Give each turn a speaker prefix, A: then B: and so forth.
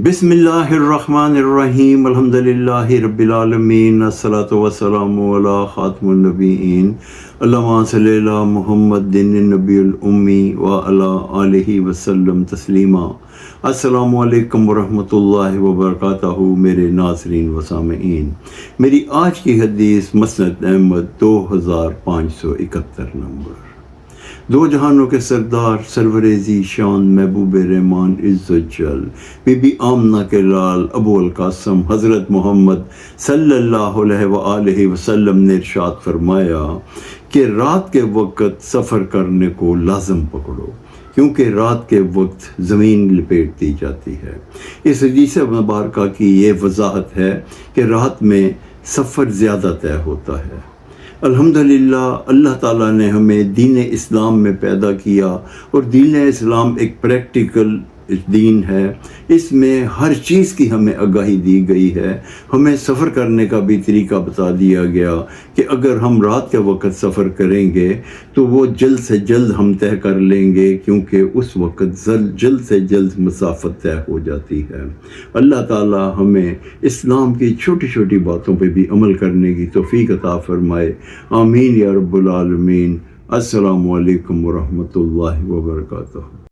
A: بسم اللہ الرحمن الرحیم الحمدللہ رب العالمین الصلاۃ والسلام علی خاتم النبیین اللہم صلی علی محمد النبی الامی وعلی آلہ وسلم تسلیما۔ السلام علیکم ورحمۃ اللہ وبرکاتہ میرے ناظرین و سامعین۔ میری آج کی حدیث مسند احمد 2571 نمبر۔ دو جہانوں کے سردار سرور ذی شان محبوب رحمان عز و جل بی بی آمنہ کے لال ابو القاسم حضرت محمد صلی اللہ علیہ وآلہ وسلم نے ارشاد فرمایا کہ رات کے وقت سفر کرنے کو لازم پکڑو، کیونکہ رات کے وقت زمین لپیٹ دی جاتی ہے۔ اس حدیث مبارکہ کی یہ وضاحت ہے کہ رات میں سفر زیادہ طے ہوتا ہے۔ الحمدللہ اللہ تعالیٰ نے ہمیں دین اسلام میں پیدا کیا، اور دین اسلام ایک پریکٹیکل دین ہے۔ اس میں ہر چیز کی ہمیں آگاہی دی گئی ہے۔ ہمیں سفر کرنے کا بھی طریقہ بتا دیا گیا کہ اگر ہم رات کے وقت سفر کریں گے تو وہ جلد سے جلد ہم طے کر لیں گے، کیونکہ اس وقت جلد سے جلد مسافت طے ہو جاتی ہے۔ اللہ تعالیٰ ہمیں اسلام کی چھوٹی چھوٹی باتوں پہ بھی عمل کرنے کی توفیق عطا فرمائے، آمین یا رب العالمین۔ السلام علیکم ورحمۃ اللہ وبرکاتہ۔